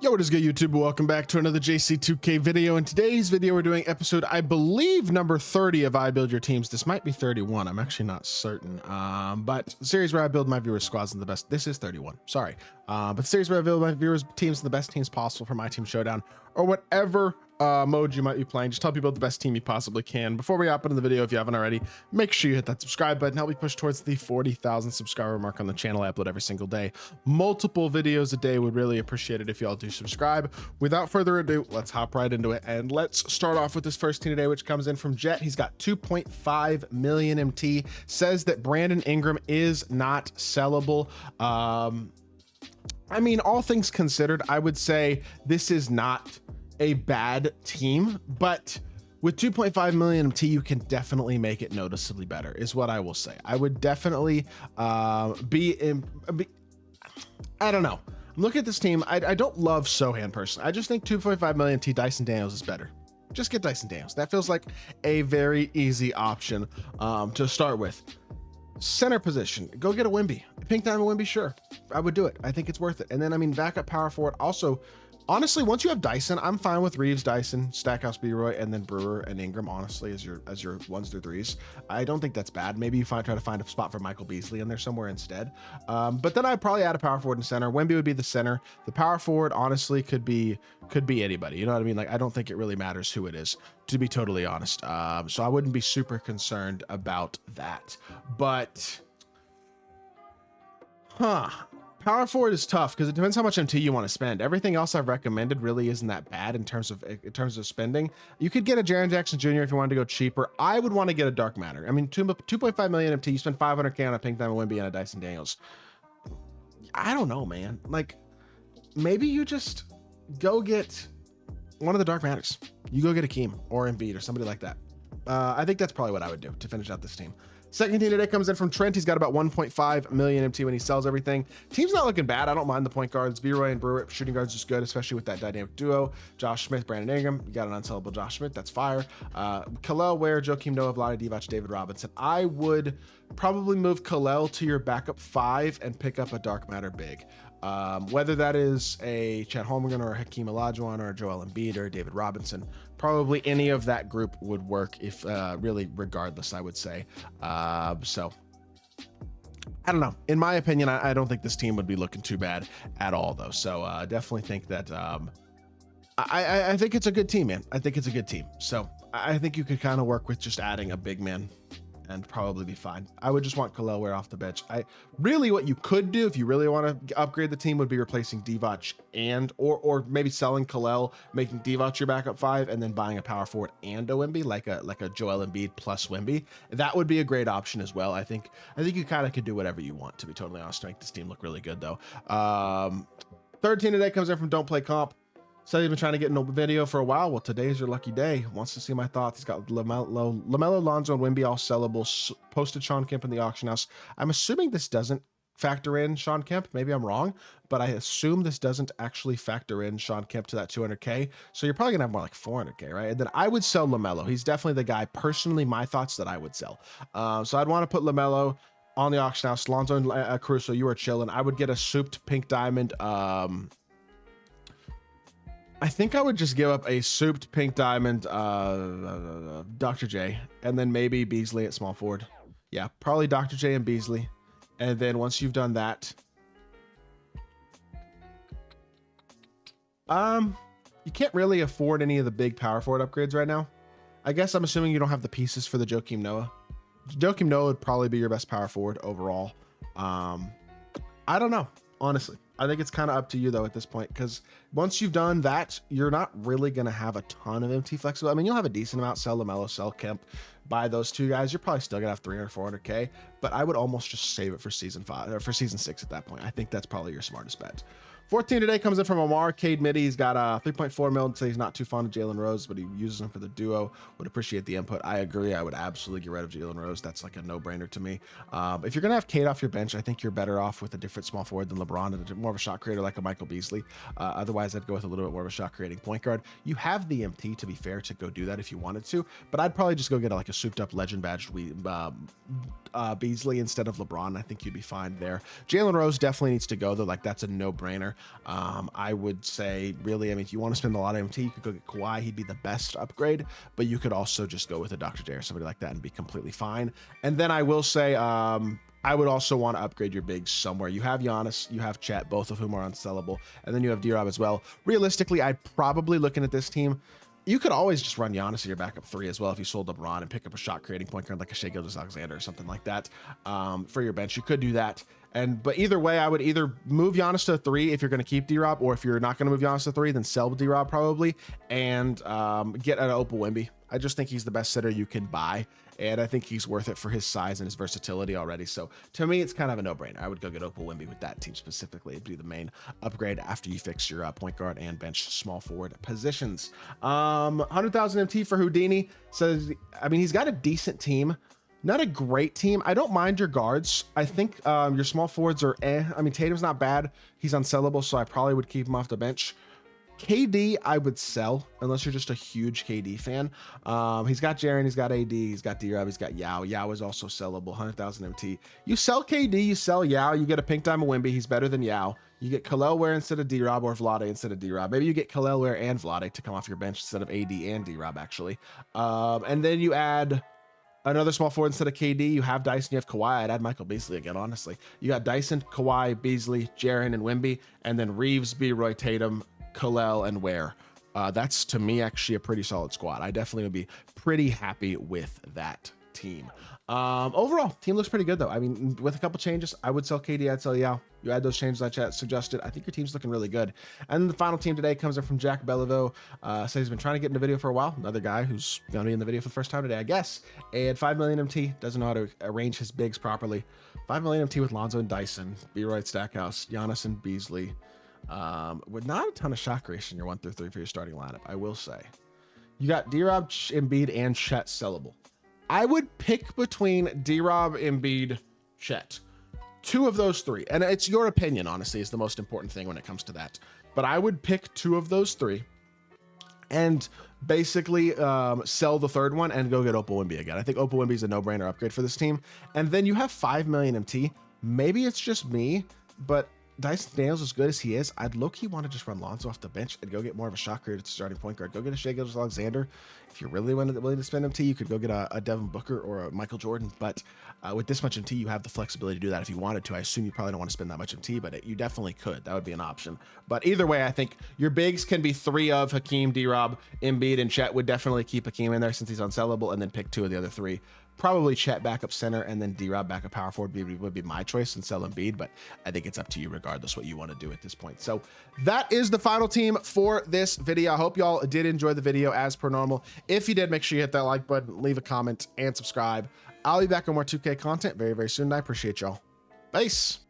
Yo, what is good, YouTube? Welcome back to another JC2K video. In today's video, we're doing episode, I believe, number 30 of I Build Your Teams. This might be 31. I'm actually not certain. But the series where I build my viewers' squads in the best. This is 31. Sorry. But the series where I build my viewers' teams in the best teams possible for my team showdown, or whatever mode you might be playing. Just help you build the best team you possibly can. Before we hop into the video, if you haven't already, make sure you hit that subscribe button. Help me push towards the 40,000 subscriber mark on the channel. I upload every single day, multiple videos a day. Would really appreciate it if y'all do subscribe. Without further ado, let's hop right into it, and let's start off with this first team today, which comes in from Jet. He's got 2.5 million MT. Says that Brandon Ingram is not sellable. I mean, all things considered, I would say this is not a bad team, but with 2.5 million MT, you can definitely make it noticeably better, is what I will say. I would definitely I don't know. I'm looking at this team. I don't love Sohan personally. I just think 2.5 million MT Dyson Daniels is better. Just get Dyson Daniels. That feels like a very easy option to start with. Center position, go get a Wimby. Pink Diamond Wimby, sure. I would do it. I think it's worth it. And then, I mean, backup power forward. Also, honestly, once you have Dyson, I'm fine with Reeves, Dyson, Stackhouse, B-Roy, and then Brewer and Ingram, honestly, as your 1s through 3s. I don't think that's bad. Maybe you try to find a spot for Michael Beasley in there somewhere instead. But then I'd probably add a power forward and center. Wemby would be the center. The power forward, honestly, could be anybody. You know what I mean? Like, I don't think it really matters who it is, to be totally honest. So I wouldn't be super concerned about that. But, power forward is tough because it depends how much MT you want to spend. Everything else I've recommended really isn't that bad in terms of spending. You could get a Jaren Jackson Jr. if you wanted to go cheaper. I would want to get a Dark Matter. I mean, 2.5 million MT, you spend 500K on a Pink Diamond Wimby and a Dyson Daniels. I don't know, man. Like, maybe you just go get one of the Dark Matters. You go get Akeem or Embiid or somebody like that. I think that's probably what I would do to finish out this team. Second team today comes in from Trent. He's got about 1.5 million MT when he sells everything. Team's not looking bad. I don't mind the point guards. B-Roy and Brewer, shooting guards is good, especially with that dynamic duo. Josh Smith, Brandon Ingram. You got an unsellable Josh Smith. That's fire. Kalel Ware, Joakim Noah, Vlade Divac, David Robinson. I would probably move Kalel to your backup 5 and pick up a Dark Matter big. Whether that is a Chet Holmgren or a Hakeem Olajuwon or a Joel Embiid or David Robinson, probably any of that group would work if really regardless, I would say. So I don't know. In my opinion, I don't think this team would be looking too bad at all, though. So definitely think that I think it's a good team, man. I think it's a good team. So I think you could kind of work with just adding a big man and probably be fine. I would just want Kalel Ware off the bench. Really what you could do if you really want to upgrade the team would be replacing Divac and or maybe selling Kalel, making Divac your backup 5, and then buying a power forward and a Wemby, like a Joel Embiid plus Wemby. That would be a great option as well. I think you kind of could do whatever you want, to be totally honest, to make this team look really good though. Third team today comes in from Don't Play Comp. Said he's been trying to get in a video for a while. Well, today's your lucky day. Wants to see my thoughts. He's got LaMelo, Lonzo, and Wemby all sellable. Posted Sean Kemp in the auction house. I'm assuming this doesn't factor in Sean Kemp. Maybe I'm wrong, but I assume this doesn't actually factor in Sean Kemp to that 200K. So you're probably gonna have more like 400K, right? And then I would sell LaMelo. He's definitely the guy, personally, my thoughts, that I would sell. So I'd want to put LaMelo on the auction house. Lonzo and Caruso, you are chilling. I would get a souped Pink Diamond. I think I would just give up a souped Pink Diamond, Dr. J, and then maybe Beasley at small forward. Yeah, probably Dr. J and Beasley. And then once you've done that, you can't really afford any of the big power forward upgrades right now. I guess I'm assuming you don't have the pieces for the Joakim Noah. Joakim Noah would probably be your best power forward overall. I don't know, honestly. I think it's kind of up to you though at this point, because once you've done that, you're not really going to have a ton of MT flexible. I mean, you'll have a decent amount. Sell LaMelo, sell Kemp, buy those two guys. You're probably still gonna have 300, 400K, but I would almost just save it for season 5 or for season 6 at that point. I think that's probably your smartest bet. 14 today comes in from Omar Cade Midi. He's got 3.4 mil. So he's not too fond of Jalen Rose, but he uses him for the duo. Would appreciate the input. I agree. I would absolutely get rid of Jalen Rose. That's like a no-brainer to me. If you're gonna have Cade off your bench, I think you're better off with a different small forward than LeBron and more of a shot creator like a Michael Beasley. Otherwise, I'd go with a little bit more of a shot creating point guard. You have the MT, to be fair, to go do that if you wanted to, but I'd probably just go get like a souped-up legend badged Beasley instead of LeBron. I think you'd be fine there. Jalen Rose definitely needs to go though. Like, that's a no-brainer. I would say really, I mean, if you want to spend a lot of MT, you could go get Kawhi. He'd be the best upgrade, but you could also just go with a Dr. J or somebody like that and be completely fine. And then I will say, I would also want to upgrade your bigs somewhere. You have Giannis, you have Chet, both of whom are unsellable, and then you have D-Rob as well. Realistically, I'd probably, looking at this team, you could always just run Giannis as your backup 3 as well if you sold LeBron and pick up a shot creating point guard like a Shai Gilgeous-Alexander or something like that for your bench. You could do that. But either way, I would either move Giannis to 3 if you're going to keep D-Rob, or if you're not going to move Giannis to 3, then sell D-Rob probably and get an Opal Wemby. I just think he's the best sitter you can buy, and I think he's worth it for his size and his versatility already. So to me, it's kind of a no-brainer. I would go get Opal Wemby with that team specifically. It'd be the main upgrade after you fix your point guard and bench small forward positions. 100,000 MT for Houdini says, I mean, he's got a decent team. Not a great team. I don't mind your guards. I think your small forwards are I mean, Tatum's not bad. He's unsellable, so I probably would keep him off the bench. KD, I would sell unless you're just a huge KD fan. He's got Jaren, he's got AD, he's got D-Rob, he's got Yao. Yao is also sellable, 100,000 MT. You sell KD, you sell Yao, you get a pink diamond Wemby. He's better than Yao. You get Khalil Ware instead of D-Rob, or Vlade instead of D-Rob. Maybe you get Khalil Ware and Vlade to come off your bench instead of AD and D-Rob, actually. And then you add another small forward instead of KD. You have Dyson, you have Kawhi. I'd add Michael Beasley again, honestly. You got Dyson, Kawhi, Beasley, Jaren, and Wemby, and then Reeves, B, Roy, Tatum, Khalil, and Ware. That's, to me, actually a pretty solid squad. I definitely would be pretty happy with that team. Overall, team looks pretty good, though. I mean, with a couple changes, I would sell KD, I'd sell Yao. You add those changes I suggested, I think your team's looking really good. And the final team today comes in from Jack Belleville. Says he's been trying to get in the video for a while. Another guy who's going to be in the video for the first time today, I guess. And 5 million MT, doesn't know how to arrange his bigs properly. 5 million MT with Lonzo and Dyson, B-Roy, Stackhouse, Giannis, and Beasley. With not a ton of shot creation, your 1 through 3 for your starting lineup, I will say. You got D-Rob, Embiid, and Chet sellable. I would pick between D-Rob, Embiid, Chet. 2 of those 3. And it's your opinion, honestly, is the most important thing when it comes to that. But I would pick 2 of those 3 and basically sell the 3rd one and go get Opal Wemby again. I think Opal Wemby is a no-brainer upgrade for this team. And then you have 5 million MT. Maybe it's just me, but Dyson Daniels, as good as he is, I'd low-key want to just run Lonzo off the bench and go get more of a shot creator to starting point guard. Go get a Shai Gilgeous-Alexander. If you're really willing to spend MT, you could go get a Devin Booker or a Michael Jordan. But with this much MT, you have the flexibility to do that if you wanted to. I assume you probably don't want to spend that much MT, but you definitely could. That would be an option. But either way, I think your bigs can be 3 of Hakeem, D-Rob, Embiid, and Chet. Would definitely keep Hakeem in there since he's unsellable, and then pick 2 of the other 3. Probably Chet backup center, and then D-Rob backup power forward would be my choice, and sell Embiid, but I think it's up to you regardless what you want to do at this point. So that is the final team for this video. I hope y'all did enjoy the video as per normal. If you did, make sure you hit that like button, leave a comment, and subscribe. I'll be back on more 2K content very, very soon, and I appreciate y'all. Peace.